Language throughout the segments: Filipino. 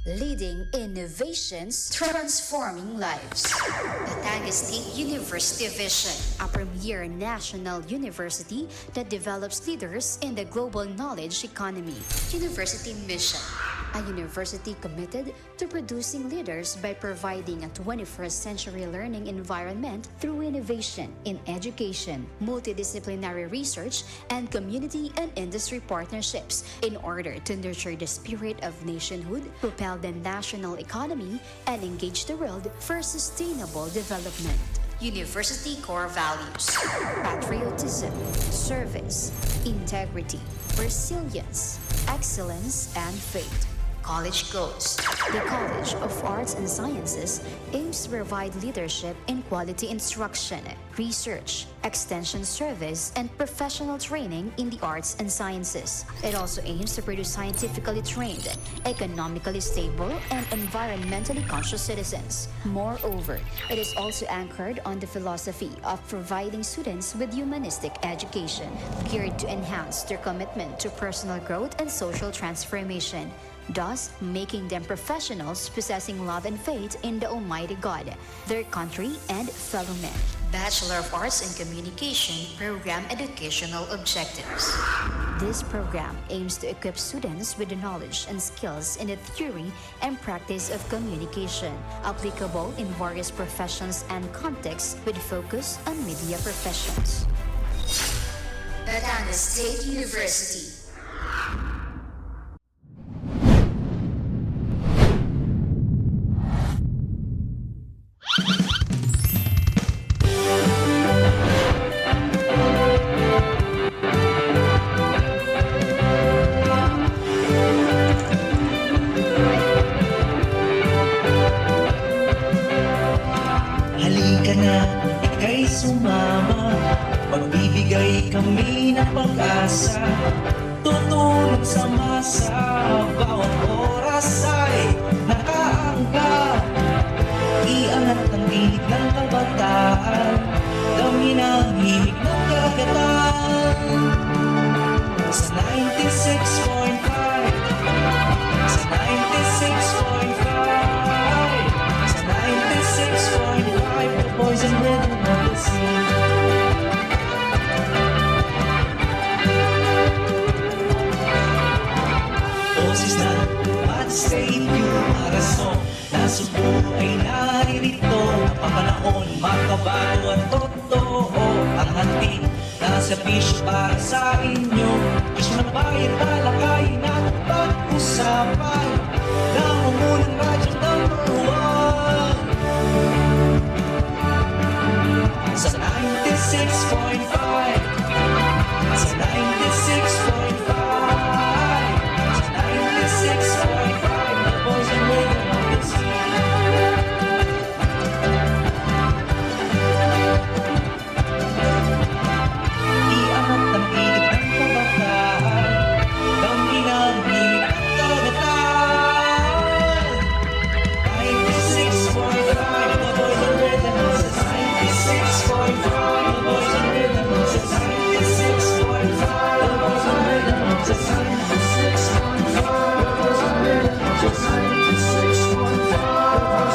Leading innovations, transforming lives. Batangas State University Vision, a premier national university that develops leaders in the global knowledge economy. University Mission, a university committed to producing leaders by providing a 21st century learning environment through innovation in education, multidisciplinary research, and community and industry partnerships in order to nurture the spirit of nationhood, propel the national economy, and engage the world for sustainable development. University core values: patriotism, service, integrity, resilience, excellence, and faith. College goals. The College of Arts and Sciences aims to provide leadership in quality instruction, research, extension service, and professional training in the arts and sciences. It also aims to produce scientifically trained, economically stable, and environmentally conscious citizens. Moreover, it is also anchored on the philosophy of providing students with humanistic education, geared to enhance their commitment to personal growth and social transformation, thus making them professionals possessing love and faith in the Almighty God, their country, and fellow men. Bachelor of Arts in Communication Program Educational Objectives. This program aims to equip students with the knowledge and skills in the theory and practice of communication, applicable in various professions and contexts with focus on media professions. Batangas State University. Halika na, ika'y sumama. Magbibigay kami ng pag-asa. Tutulong sa masa, bawat oras ay nakaangka. Iangat ang tinig ng kabataan, dami ng himig ng karagatan. Sa 96.5, sa 96.5, sa 96.5, the boys and rhythm of the sea. Boses na State yung arason, nasubo ay naririto. Papanahon, makabago at totoo. Ang hati, nasa bisyo para sa inyo. Isyo na bayan, talakayin at pag-usapan. Nangungunang radyo number 1 sa 96.5, sa 96.5, sa 96.5, the boys and rhythm of the sea. Iangat ang tinig ng kabataan, dami ng himig ng karagatan. 96.5, the boys and rhythm of the sea. 96.5, the boys and rhythm of the sea. 96.5, the boys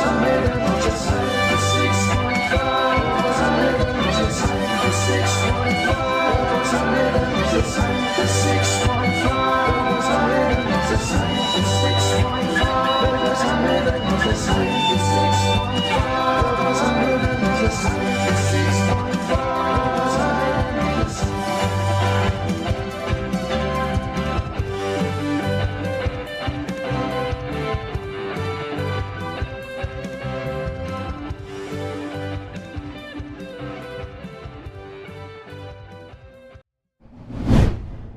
and rhythm of the sea. 96.5, the boys and rhythm of the sea. 96.5, the boys and rhythm of the sea. 96.5, the boys and rhythm of the sea. 96.5, the boys and rhythm of the sea. 96.5, the boys and rhythm of the sea. 96.5, the boys and rhythm of the sea. 96.5, the boys and rhythm of the sea. 96.5, the boys and rhythm of the sea.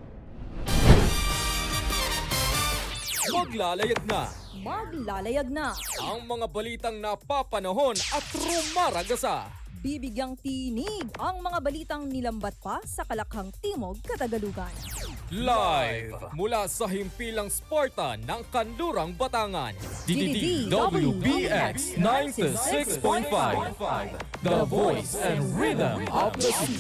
Maglalayag na Maglalayag na. ang mga balitang napapanahon at rumaragasa. Bibigyang tinig ang mga balitang nilambat pa sa Kalakhang Timog, Katagalugan. Live mula sa himpilang Spartan ng Kanlurang, Batangan. DDDWBX 96.5, the voice and rhythm of the sea.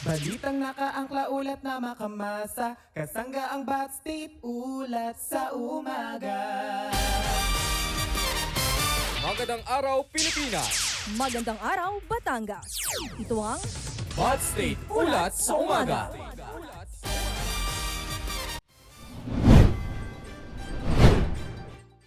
Balitang nakaangkla ulat na makamasa, kasangga ang Bat State ulat sa umaga. Magandang araw, Pilipinas! Magandang araw, Batangas. Ito ang Bud State Ulat sa Umaga.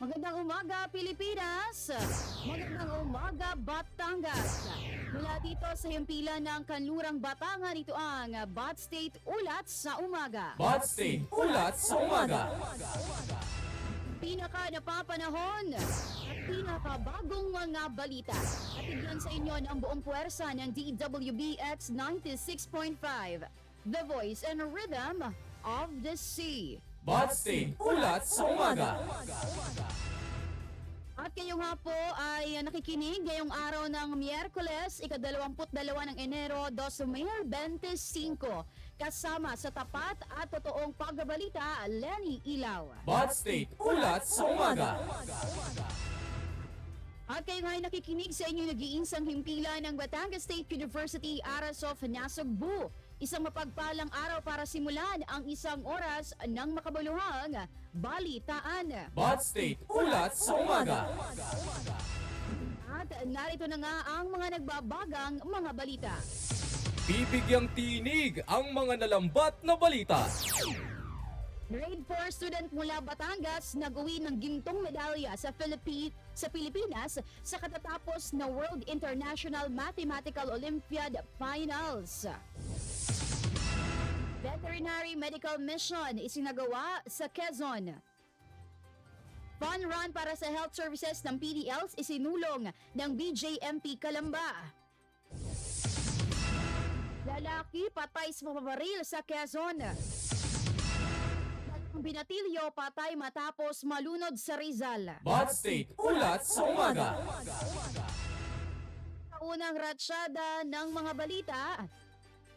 Magandang umaga, Pilipinas! Magandang umaga, Batangas! Mula dito sa himpilan ng Kanlurang Batangan, ito ang Bud State Ulat sa Umaga. Bud State Ulat sa Umaga. Pinaka napapanahon at pinakabagong mga balita. Atigyan sa inyo ng buong puwersa ng DWBX 96.5, The Voice and Rhythm of the Sea. Bud State Ulat sa Umaga. At kayo nga po ay nakikinig ngayong araw ng Miyerkules, ika-22 ng Enero 2025, kasama sa tapat at totoong pagbabalita, Lenny Ilaw. Bud State Ulat sa Umaga. At kayo nga ay nakikinig sa inyong nag-iinsang himpilan ng Batangas State University Aras of Nasugbu. Isang mapagpalang araw para simulan ang isang oras ng makabuluhang balitaan. Bud State Ulat sa Umaga. At narito na nga ang mga nagbabagang mga balita. Bibigyang tinig ang mga nalambat na balita. Grade 4 student mula Batangas nag-uwi ng gintong medalya sa Pilipinas sa katatapos na World International Mathematical Olympiad Finals. Veterinary Medical Mission isinagawa sa Quezon. Fun run para sa health services ng PDLs isinulong ng BJMP Calamba. Lalaki patay sa papabaril sa Quezon. Binatilyo patay matapos malunod sa Rizal. Bud State Ulat sa Umaga. Unang ratsyada ng mga balita.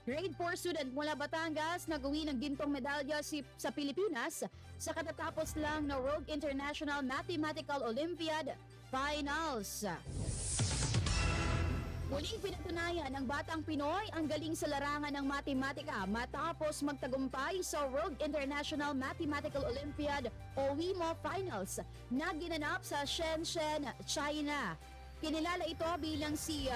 Grade 4 student mula Batangas nag-uwi ng gintong medalya sa Pilipinas sa katatapos lang na World International Mathematical Olympiad Finals. Muling pinatunayan ng batang Pinoy ang galing sa larangan ng matematika matapos magtagumpay sa World International Mathematical Olympiad o WIMO Finals na ginanap sa Shenzhen, China. Kinilala ito bilang si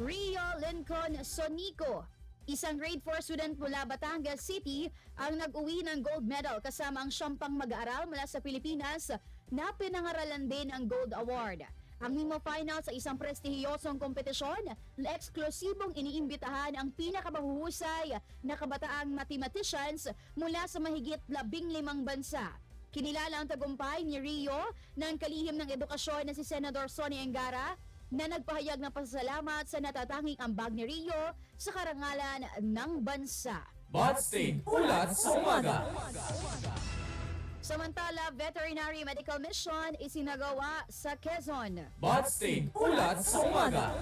Rio Lincoln Sonico. Isang grade 4 student mula Batangas City ang nag-uwi ng gold medal kasama ang siyam pang mag-aaral mula sa Pilipinas na pinangaralan din ng Gold Award. Ang WIMO Finals sa isang prestihiyosong kompetisyon na eksklusibong iniimbitahan ang pinakamahuhusay na kabataang mathematicians mula sa mahigit 15 bansa. Kinilala ang tagumpay ni Rio ng kalihim ng edukasyon na si Senador Sonny Engara na nagpahayag ng pasasalamat sa natatanging ambag ni Rio sa karangalan ng bansa. Bud State Ulat sa Umaga. Samantala, Veterinary Medical Mission isinagawa sa Quezon. Bud State Ulat sa Umaga.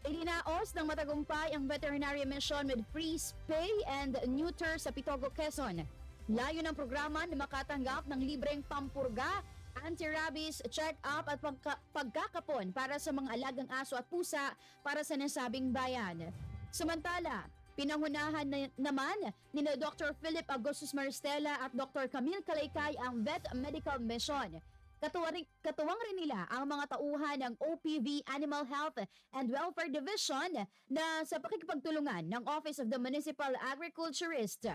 Ilinaos ng matagumpay ang veterinary mission with free spay and neuter sa Pitogo, Quezon. Layo ng programa na makatanggap ng libreng pampurga, anti-rabies, check-up at pagkakapon para sa mga alagang aso at pusa para sa nasabing bayan. Samantala, pinangunahan naman ni Dr. Philip Augustus Maristela at Dr. Camille Kalaykay ang Vet Medical Mission. Katuwang rin nila ang mga tauhan ng OPV Animal Health and Welfare Division na sa pakikipagtulungan ng Office of the Municipal Agriculturist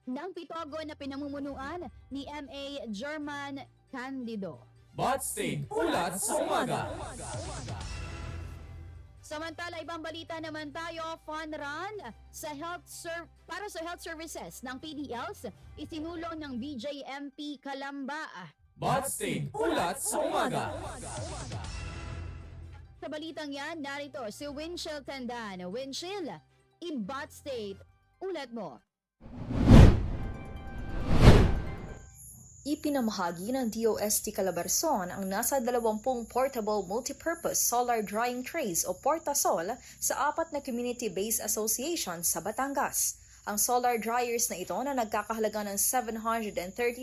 ng Pitogo na pinamumunuan ni M.A. German Candido. Bud State Ulat sa Umaga. Samantala, ibang balita naman tayo, fun run para sa health services ng PDLs, isinulong ng BJMP Calamba. Bud State Ulat sa Umaga. Sa balitang yan, narito si Winchell Tandan. Winchell, i-Bud State, ulat mo. Ipinamahagi ng DOST Calabarzon ang nasa 20 portable multipurpose solar drying trays o Portasol sa 4 na community-based associations sa Batangas. Ang solar dryers na ito na nagkakahalaga ng 730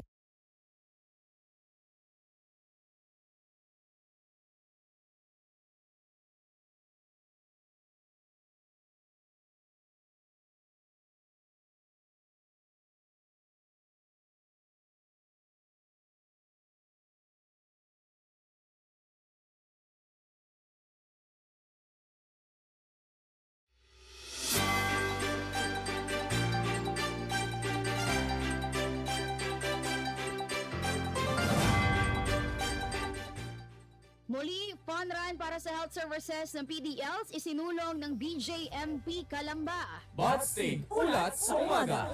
Muli, fun run para sa health services ng PDLs isinulong ng BJMP Kalamba. Bot State Ulat sa Umaga.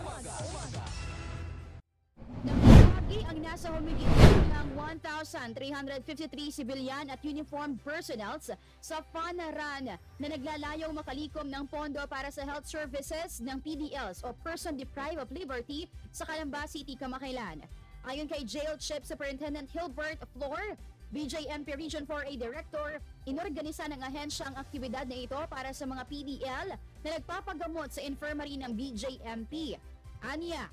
Nabahagi ang nasa humigit ng 1,353 civilian at uniformed personnels sa fun run na naglalayong makalikom ng pondo para sa health services ng PDLs o Person Deprived of Liberty sa Calamba City, Kamakailan. Ayon kay Jail Chief Superintendent Hilbert Flor, BJMP Region 4A Director, inorganisa ng ahensya ang aktibidad na ito para sa mga PDL na nagpapagamot sa infirmary ng BJMP. Anya,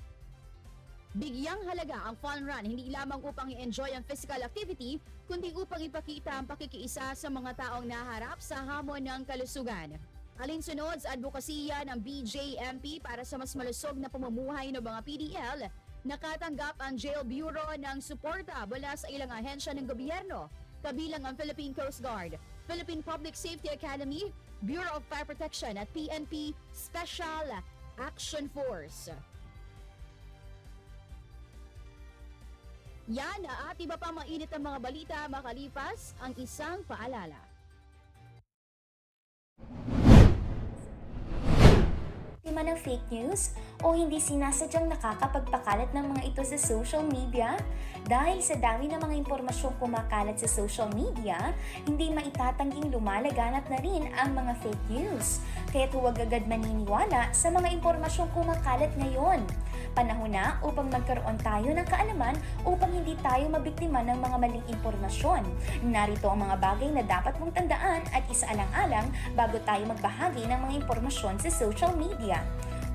bigyang halaga ang fun run hindi lamang upang i-enjoy ang physical activity, kundi upang ipakita ang pakikiisa sa mga taong naharap sa hamon ng kalusugan. Alinsunod sa advokasya ng BJMP para sa mas malusog na pamumuhay ng mga PDL, nakatanggap ang Jail Bureau ng suporta mula sa ilang ahensya ng gobyerno, kabilang ang Philippine Coast Guard, Philippine Public Safety Academy, Bureau of Fire Protection at PNP Special Action Force. Yan at iba pa mainit ang mga balita makalipas ang isang paalala. Biktima ng fake news o hindi sinasadyang nakakapagpakalat ng mga ito sa social media? Dahil sa dami ng mga impormasyong kumakalat sa social media, hindi maitatangging lumalaganap na rin ang mga fake news. Kaya't huwag agad maniniwala sa mga impormasyong kumakalat ngayon. Panahon na upang magkaroon tayo ng kaalaman upang hindi tayo mabiktima ng mga maling impormasyon. Narito ang mga bagay na dapat mong tandaan at isaalang-alang bago tayo magbahagi ng mga impormasyon sa social media.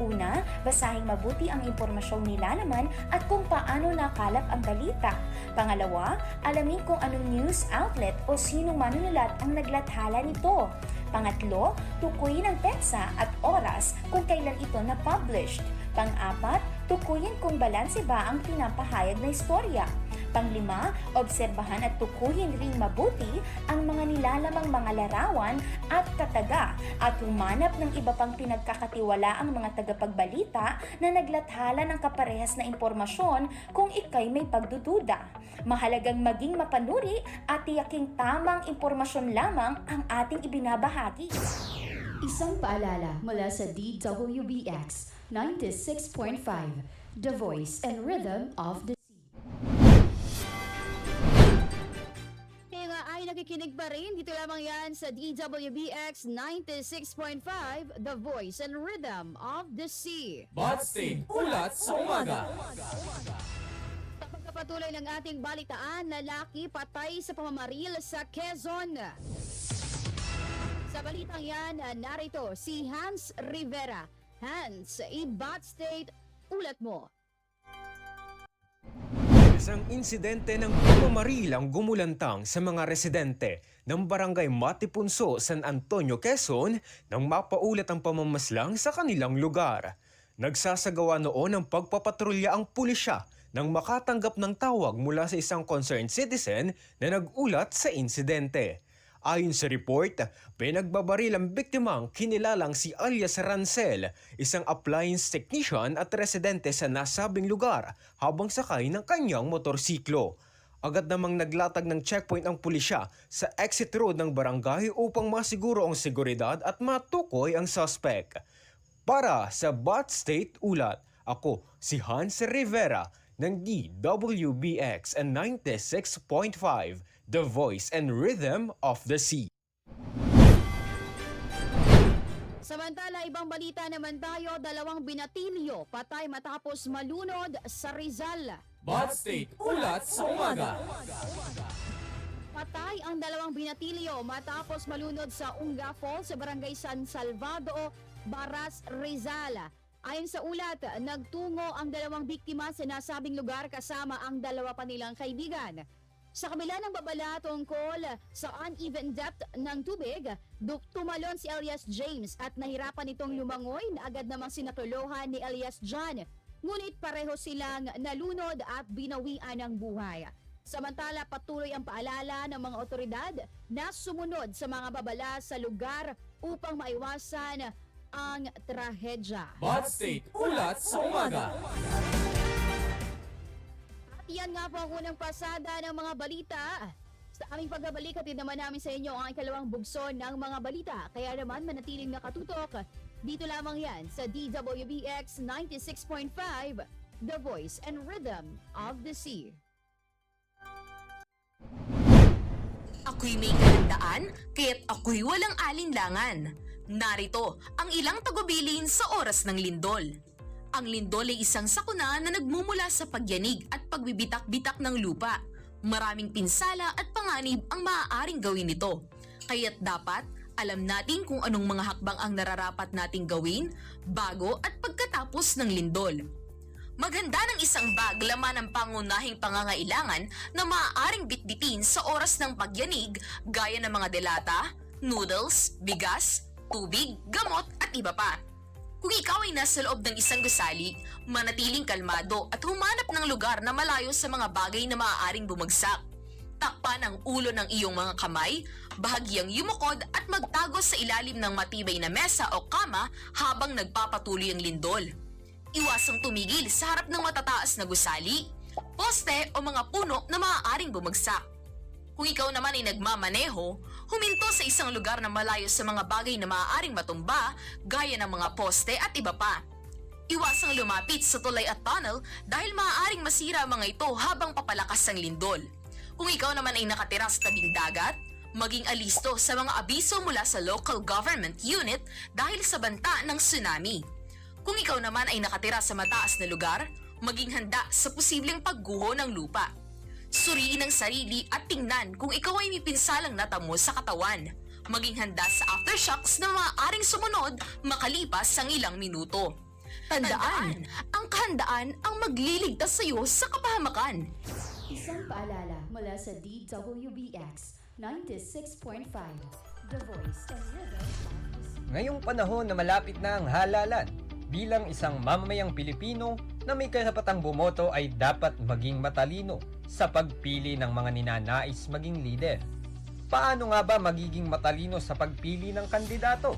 Una, basahing mabuti ang impormasyong nilalaman at kung paano nakalap ang balita. Pangalawa, alamin kung anong news outlet o sinong manunulat ang naglathala nito. Pangatlo, tukuyin ang petsa at oras kung kailan ito na-published. Pang-apat, tukuyin kung balanse ba ang pinapahayag na istorya. Panglima, obserbahan at tukuyin ring mabuti ang mga nilalamang mga larawan at kataga at humanap ng iba pang pinagkakatiwalaang mga tagapagbalita na naglathala ng kaparehas na impormasyon kung ikay may pagdududa. Mahalagang maging mapanuri at tiyaking tamang impormasyon lamang ang ating ibinabahagi. Isang paalala mula sa DWBX 96.5, The Voice and Rhythm of the Ay nakikinig pa rin, dito lamang yan sa DWBX 96.5, The Voice and Rhythm of the Sea. Bot State Ulat sa Umaga. Pagkapatuloy ng ating balitaan, lalaki patay sa pamamaril sa Quezon. Sa balitang yan, narito si Hans Rivera. Hans, i-Bot State Ulat mo. Isang insidente ng pamamaril ang gumulantang sa mga residente ng Barangay Matipunso, San Antonio, Quezon nang mapaulat ang pamamaslang sa kanilang lugar. Nagsasagawa noon ng pagpapatrolya ang pulisya nang makatanggap ng tawag mula sa isang concerned citizen na nagulat sa insidente. Ayon sa report, pinagbabaril ang biktimang kinilalang si alias Rancel, isang appliance technician at residente sa nasabing lugar habang sakay ng kanyang motorsiklo. Agad namang naglatag ng checkpoint ang pulisya sa exit road ng barangay upang masiguro ang seguridad at matukoy ang suspect. Para sa Bot State Ulat, ako si Hans Rivera ng DWBX and 96.5, The Voice and Rhythm of the Sea. Samantala, ibang balita naman tayo, 2 binatilyo patay matapos malunod sa Rizal. Bot State Ulat sa Umaga. Patay ang 2 binatilyo matapos malunod sa Unga Falls sa Barangay San Salvador, Baras, Rizal. Ayon sa ulat, nagtungo ang 2 biktima sa nasabing lugar kasama ang 2 pa nilang kaibigan. Sa kabila ng babala tungkol sa uneven depth ng tubig, tumalon si Elias James at nahirapan itong lumangoy na agad namang sinatuluhan ni Elias John. Ngunit pareho silang nalunod at binawian ng buhay. Samantala, patuloy ang paalala ng mga otoridad na sumunod sa mga babala sa lugar upang maiwasan ang trahedya. Bot State Ulat sa Umaga. Yan nga po ang unang pasada ng mga balita Sa aming pagbabalik, hatid naman namin sa inyo ang ikalawang bugso ng mga balita. Kaya naman manatiling nakatutok. Dito lamang yan sa DWBX 96.5, The Voice and Rhythm of the Sea. Ako'y may kahandaan, kaya't ako'y walang alinlangan. Narito ang ilang tagubilin sa oras ng lindol. Ang lindol ay isang sakuna na nagmumula sa pagyanig at pagbibitak-bitak ng lupa. Maraming pinsala at panganib ang maaaring gawin nito. Kaya't dapat alam natin kung anong mga hakbang ang nararapat nating gawin bago at pagkatapos ng lindol. Maghanda ng isang bag laman ng pangunahing pangangailangan na maaaring bitbitin sa oras ng pagyanig gaya ng mga delata, noodles, bigas, tubig, gamot at iba pa. Kung ikaw ay nasa loob ng isang gusali, manatiling kalmado at humanap ng lugar na malayo sa mga bagay na maaaring bumagsak. Takpan ang ulo ng iyong mga kamay, bahagyang yumukod at magtago sa ilalim ng matibay na mesa o kama habang nagpapatuloy ang lindol. Iwasang tumigil sa harap ng matataas na gusali, poste o mga puno na maaaring bumagsak. Kung ikaw naman ay nagmamaneho, huminto sa isang lugar na malayo sa mga bagay na maaaring matumba gaya ng mga poste at iba pa. Iwasang lumapit sa tulay at tunnel dahil maaaring masira ang mga ito habang papalakas ang lindol. Kung ikaw naman ay nakatira sa tabing dagat, maging alisto sa mga abiso mula sa local government unit dahil sa banta ng tsunami. Kung ikaw naman ay nakatira sa mataas na lugar, maging handa sa posibleng pagguho ng lupa. Suriin ang sarili at tingnan kung ikaw ay may pinsalang natamo sa katawan. Maging handa sa aftershocks na maaaring sumunod makalipas ang ilang minuto. Tandaan, ang kahandaan ang magliligtas sa iyo sa kapahamakan. Isang paalala mula sa DWBX 96.5, The Voice and Rhythm of the Sea. Ngayong panahon na malapit na ang halalan, bilang isang mamamayang Pilipino na may karapatang bumoto ay dapat maging matalino sa pagpili ng mga ninanais maging leader. Paano nga ba magiging matalino sa pagpili ng kandidato?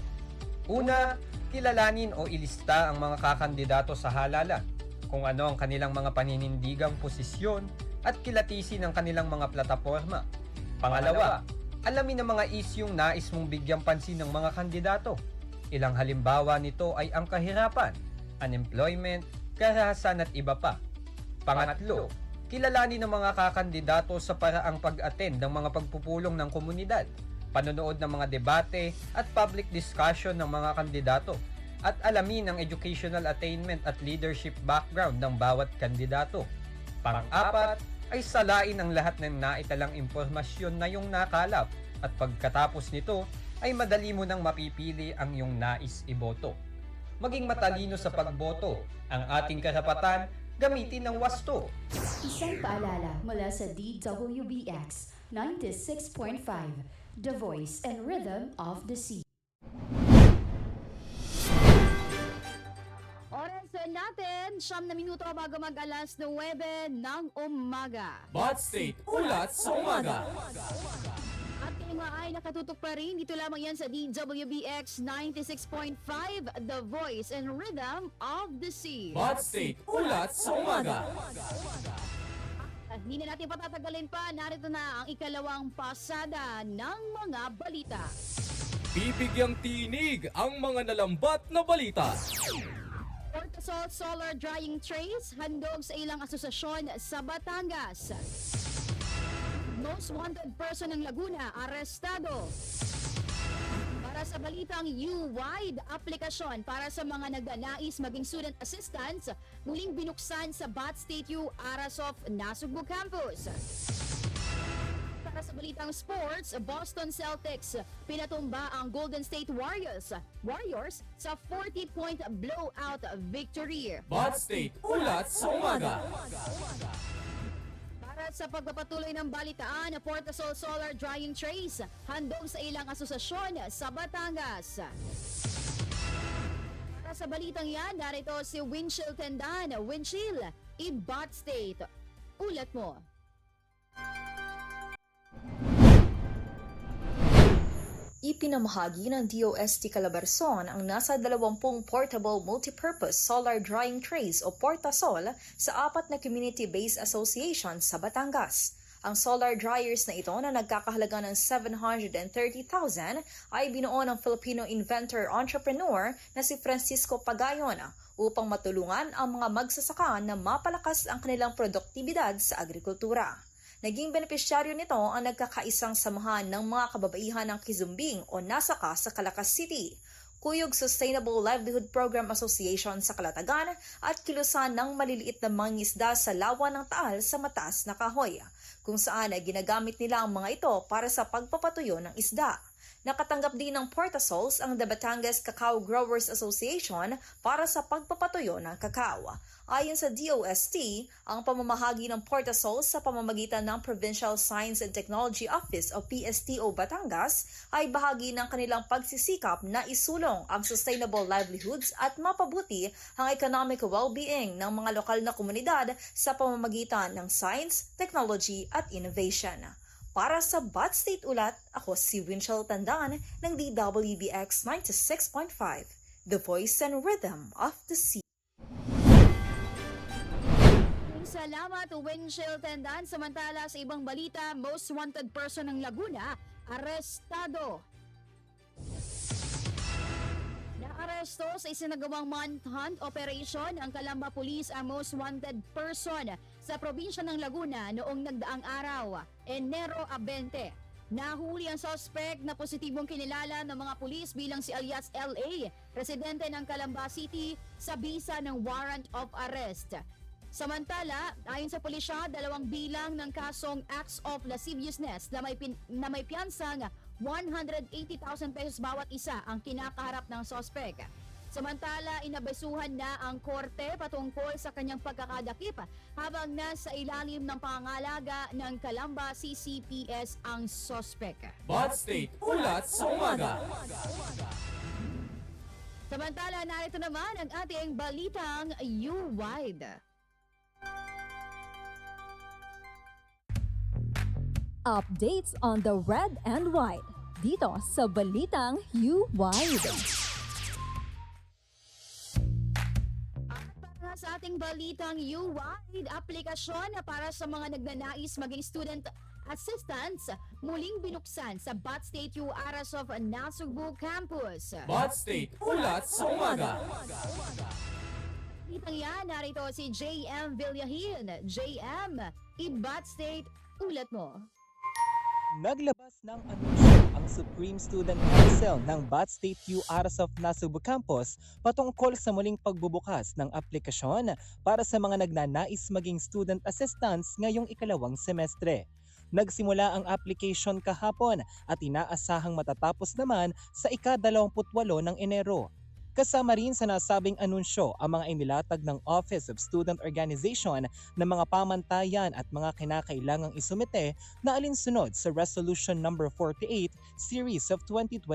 Una, kilalanin o ilista ang mga kakandidato sa halalan, kung ano ang kanilang mga paninindigang posisyon at kilatisin ang kanilang mga plataporma. Pangalawa, alamin ang mga isyung nais mong bigyang pansin ng mga kandidato. Ilang halimbawa nito ay ang kahirapan, unemployment, karahasan at iba pa. Pangatlo, kilalanin ang mga kakandidato sa paraang pag-attend ng mga pagpupulong ng komunidad, panonood ng mga debate at public discussion ng mga kandidato, at alamin ang educational attainment at leadership background ng bawat kandidato. Pang-apat, ay salain ang lahat ng naitalang impormasyon na iyong nakalap at pagkatapos nito, ay madali mo nang mapipili ang iyong nais iboto. Maging matalino sa pagboto, ang ating karapatan, gamitin ng wasto. Isang paalala mula sa DWBX 96.5, The Voice and Rhythm of the Sea. Oras natin, 9 minuto bago mag-alas 9 ng umaga. Bot State Ulat sa Umaga. At kayo nga ay nakatutok pa rin, dito lamang yan sa DWBX 96.5, The Voice and Rhythm of the Sea. Bot State Ulat sa Umaga. At hindi na natin patatagalin pa, narito na ang ikalawang pasada ng mga balita. Bibigyang tinig ang mga nalambat na balita. Portasol Solar Drying Trays handog sa ilang asosasyon sa Batangas. Most wanted person ng Laguna arestado. Para sa balitang U-Wide, aplikasyon para sa mga nagnanais maging student assistants muling binuksan sa Bat State U Arasof Nasugbu Campus. Para sa balitang sports, Boston Celtics pinatumba ang Golden State Warriors sa 40-point blowout victory. Bot State Ulat sa Umaga. Para sa pagpapatuloy ng balitaan, Portasol Solar Drying Trays handog sa ilang asosasyon sa Batangas. Para sa balitang yan, narito si Winchill Tendan. Winchill, i-Bot State. Ulat mo. Ipinamahagi ng DOST Calabarzon ang nasa 20 portable multipurpose solar drying trays o Portasol sa 4 na community-based association sa Batangas. Ang solar dryers na ito na nagkakahalaga ng 730,000 ay binuo ng Filipino inventor-entrepreneur na si Francisco Pagayon upang matulungan ang mga magsasaka na mapalakas ang kanilang produktibidad sa agrikultura. Naging benepisyaryo nito ang nagkakaisang samahan ng mga kababaihan ng Kizumbing o Nasaka sa Calacas City, Kuyog Sustainable Livelihood Program Association sa Calatagan at kilusan ng maliliit na mangingisda sa lawa ng Taal sa Mataas na Kahoy, kung saan ay ginagamit nila ang mga ito para sa pagpapatuyo ng isda. Nakatanggap din ng Portasols ang The Batangas Cacao Growers Association para sa pagpapatuyo ng kakao. Ayon sa DOST, ang pamamahagi ng Portasols sa pamamagitan ng Provincial Science and Technology Office o PSTO Batangas ay bahagi ng kanilang pagsisikap na isulong ang sustainable livelihoods at mapabuti ang economic well-being ng mga lokal na komunidad sa pamamagitan ng science, technology at innovation. Para sa Bat State Ulat, ako si Winchell Tandan ng DWBX 96.5, The Voice and Rhythm of the Sea. Salamat, Winchell Tandan. Samantala sa ibang balita, most wanted person ng Laguna, arestado. Naaresto sa isinagawang manhunt operation ang Calamba Police ang most wanted person sa probinsya ng Laguna noong nagdaang araw, Enero 20. Nahuli ang suspect na positibong kinilala ng mga pulis bilang si alias LA, residente ng Calamba City sa bisa ng warrant of arrest. Samantala, ayon sa pulisya, 2 bilang ng kasong acts of lasciviousness na may piyansang 180,000 pesos bawat isa ang kinakaharap ng sospek. Samantala, inabesuhan na ang korte patungkol sa kanyang pagkakadakip habang nasa ilalim ng pangangalaga ng Calamba CCPS ang sospek. Bat State Ulat sa Umaga. Samantala, narito naman ang ating balitang U-Wide. Updates on the red and white dito sa Balitang U-Wide. At para sa ating Balitang U-Wide, aplikasyon para sa mga nagnanais maging student assistants muling binuksan sa Bat State U Arasov Nasugbu Campus. Bat State Ulat sa Umaga. Itang yan, narito si JM Villahin. JM, i-Bat State, ulat mo. Naglabas ng anunsyo ang Supreme Student Council ng Bat State U Arasov Nasugbu Campus patungkol sa muling pagbubukas ng aplikasyon para sa mga nagnanais maging student assistants ngayong ikalawang semestre. Nagsimula ang application kahapon at inaasahang matatapos naman sa ika-28 ng Enero. Kasama rin sa nasabing anunsyo ang mga inilatag ng Office of Student Organization na mga pamantayan at mga kinakailangang isumite na alinsunod sa Resolution No. 48 Series of 2024.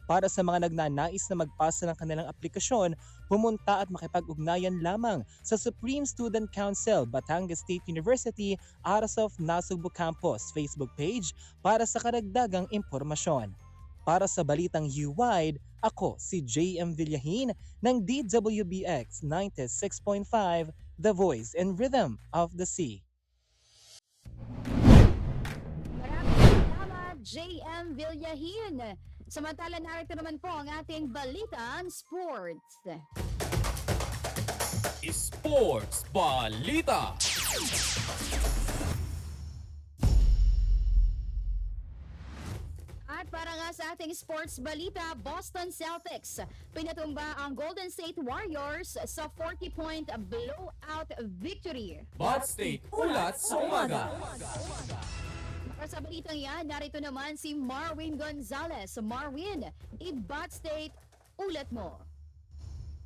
Para sa mga nagnanais na magpasa ng kanilang aplikasyon, pumunta at makipag-ugnayan lamang sa Supreme Student Council Batangas State University Arasov Nasugbu Campus Facebook page para sa karagdagang impormasyon. Para sa Balitang U-Wide, ako si JM Villahin ng DWBX 96.5, The Voice and Rhythm of the Sea. Maraming salamat, JM Villahin. Samantala, narito naman po ang ating Balitang Sports. Sports Balita. At para nga sa ating sports balita, Boston Celtics pinatumba ang Golden State Warriors sa 40-point blowout victory. Bat State Ulat sa Umaga. Para sa balitang yan, narito naman si Marwin Gonzalez. Marwin, i-Bat State, ulat mo.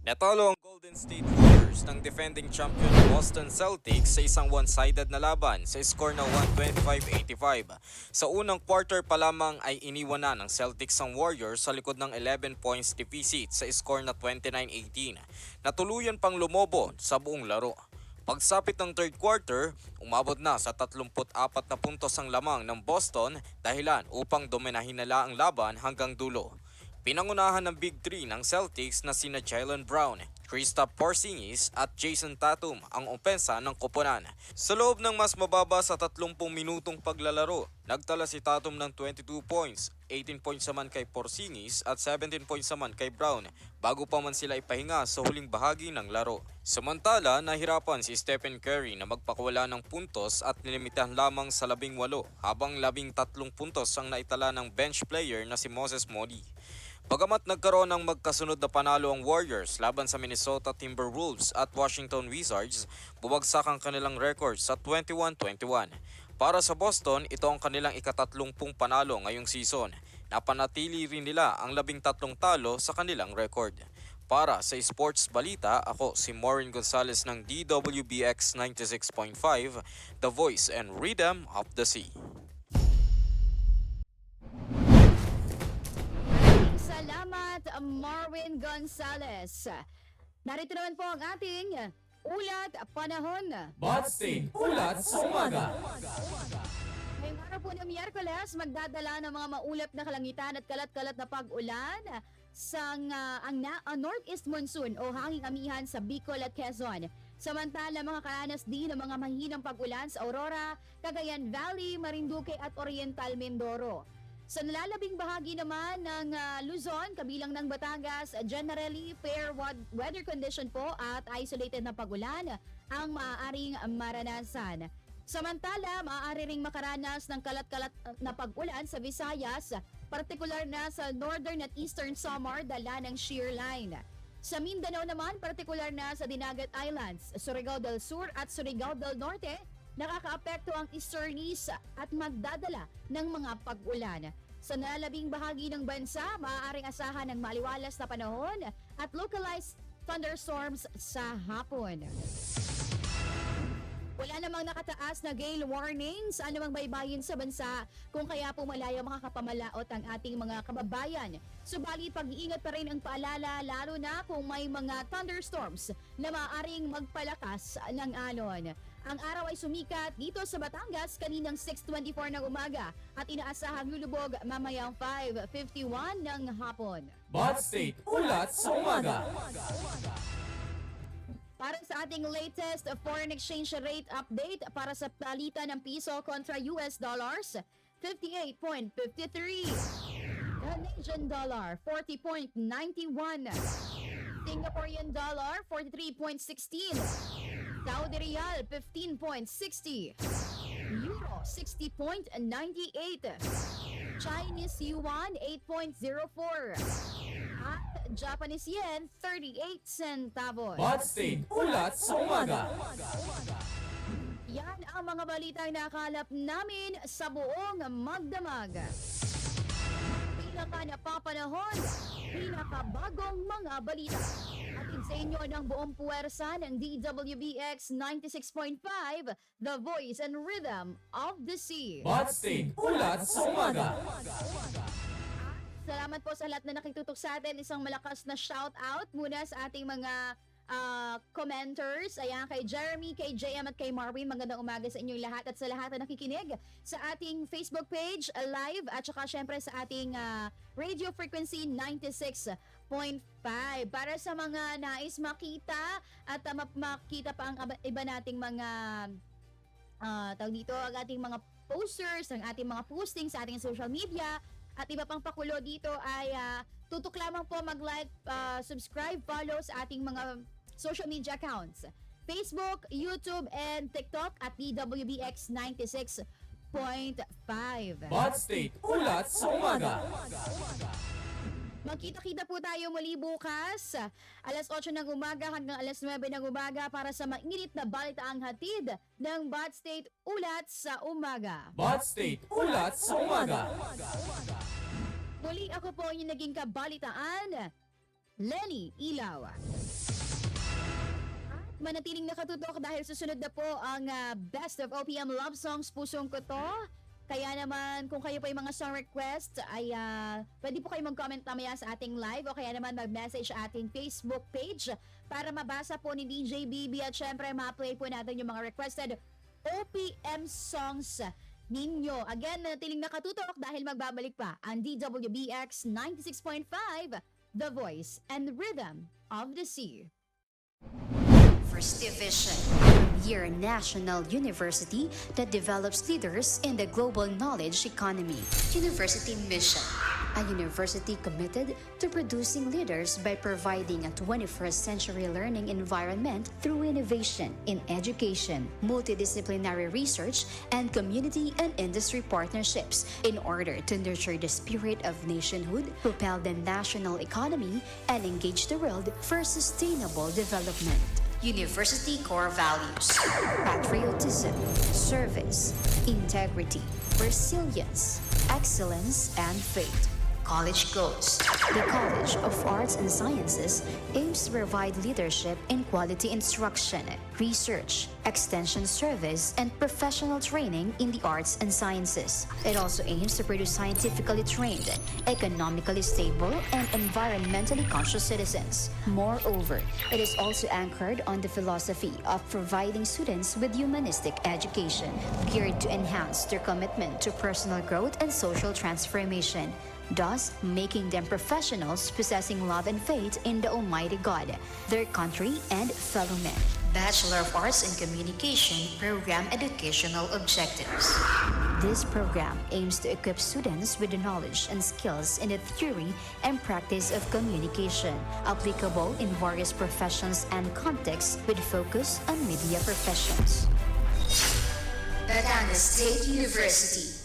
Natalo ang Golden State Warriors ng defending champion Boston Celtics sa isang one-sided na laban sa score na 125-85. Sa unang quarter pa lamang ay iniwan na ng Celtics ang Warriors sa likod ng 11 points deficit sa score na 29-18. Natuluyan pang lumobo sa buong laro. Pagsapit ng third quarter, umabot na sa 34 na puntos ang lamang ng Boston dahilan upang dominahin nila ang laban hanggang dulo. Pinangunahan ng Big Three ng Celtics na sina Jaylen Brown, Kristaps Porzingis at Jason Tatum ang opensa ng koponan. Sa loob ng mas mababa sa 30 minutong paglalaro, nagtala si Tatum ng 22 points, 18 points naman kay Porzingis at 17 points naman kay Brown bago pa man sila ipahinga sa huling bahagi ng laro. Samantala, nahirapan si Stephen Curry na magpakawala ng puntos at nilimitahan lamang sa 18 habang 13 puntos ang naitala ng bench player na si Moses Moody. Bagamat nagkaroon ng magkasunod na panalo ang Warriors laban sa Minnesota Timberwolves at Washington Wizards, bumagsak ang kanilang record sa 21-21. Para sa Boston, ito ang kanilang ika-30 panalo ngayong season. Napanatili rin nila ang 13 talo sa kanilang record. Para sa Sports Balita, ako si Maureen Gonzalez ng DWBX 96.5, The Voice and Rhythm of the Sea. Salamat, Marvin Gonzalez. Narito naman po ang ating ulat panahon. Bot State Ulat sa Umaga. Ngayong araw po ng Miyerkules, magdadala ng mga maulap na kalangitan at kalat-kalat na pag-ulan ang northeast monsoon o hanging amihan sa Bicol at Quezon. Samantala, makakaranas din ng mga mahinang pag-ulan sa Aurora, Cagayan Valley, Marinduque at Oriental Mindoro. Sa nalalabing bahagi naman ng Luzon, kabilang ng Batangas, generally fair weather condition po at isolated na pag-ulan ang maaaring maranasan. Samantala, maaari ring makaranas ng kalat-kalat na pag-ulan sa Visayas, partikular na sa northern at eastern Samar dala ng shear line. Sa Mindanao naman, partikular na sa Dinagat Islands, Surigao del Sur at Surigao del Norte, nakakaapekto ang easterlies at magdadala ng mga pag-ulan. Sa nalalabing bahagi ng bansa, maaaring asahan ng maliwalas na panahon at localized thunderstorms sa hapon. Wala namang nakataas na gale warning sa anumang baybayin sa bansa kung kaya pumalaya makakapamalaot ang ating mga kababayan. Subalit pag-iingat pa rin ang paalala lalo na kung may mga thunderstorms na maaaring magpalakas ng alon. Ang araw ay sumikat dito sa Batangas kaninang 6:24 ng umaga at inaasahang lulubog mamayang 5:51 ng hapon. Bot State Ulat sa Umaga. Para sa ating latest foreign exchange rate update para sa palitan ng piso kontra US dollars, 58.53. Canadian dollar, 40.91. Singaporean dollar, 43.16. Saudi Riyal, 15.60. Euro, 60.98. Chinese Yuan, 8.04. At Japanese Yen, 38 centavos. Bot State Ulat sa Umaga. Yan ang mga balitang nakalap namin sa buong magdamag. Pinaka-napapanahon, pinaka-bagong mga balita. Atin sa inyo ng buong puwersa ng DWBX 96.5, The Voice and Rhythm of the Sea. Bot State Ulat sa Umaga. Salamat po sa lahat na nakitutok sa atin. Isang malakas na shout out muna sa ating mga commenters. Ayan, kay Jeremy, kay JM at kay Marvin. Magandang umaga sa inyong lahat at sa lahat na nakikinig sa ating Facebook page live at saka syempre sa ating radio frequency 96.5. Para sa mga nais makita at makita pa ang iba nating mga tawag dito, ang ating mga posters, ang ating mga posting sa ating social media at iba pang pakulo dito ay tutok lamang po mag-like, subscribe, follow sa ating mga social media accounts. Facebook, YouTube, and TikTok at DWBX 96.5. Bot State Ulat sa Umaga. Magkita-kita po tayo muli bukas, alas 8 ng umaga hanggang alas 9 ng umaga para sa mainit na balitaang hatid ng Bot State Ulat sa Umaga. Bot State Ulat sa Umaga. Muli ako po yung naging kabalitaan, Lenny Ilaw. At manatiling nakatutok dahil susunod na po ang Best of OPM Love Songs Pusong Ko To. Kaya naman kung kayo po yung mga song request ay pwede po kayo mag-comment mamaya sa ating live o kaya naman mag-message sa ating Facebook page para mabasa po ni DJ BB at syempre ma-play po natin yung mga requested OPM songs ninyo. Again, natiling nakatutok dahil magbabalik pa ang DWBX 96.5, The Voice and Rhythm of the Sea. First Division, a premier national university that develops leaders in the global knowledge economy. University Mission, a university committed to producing leaders by providing a 21st century learning environment through innovation in education, multidisciplinary research, and community and industry partnerships in order to nurture the spirit of nationhood, propel the national economy, and engage the world for sustainable development. University core values: patriotism, service, integrity, resilience, excellence, and faith. College goals. The College of Arts and Sciences aims to provide leadership in quality instruction, research, extension service, and professional training in the arts and sciences. It also aims to produce scientifically trained, economically stable, and environmentally conscious citizens. Moreover, it is also anchored on the philosophy of providing students with humanistic education, geared to enhance their commitment to personal growth and social transformation, thus making them professionals possessing love and faith in the Almighty God, their country, and fellow men. Bachelor of Arts in Communication Program Educational Objectives. This program aims to equip students with the knowledge and skills in the theory and practice of communication, applicable in various professions and contexts with focus on media professions. Batangas State University.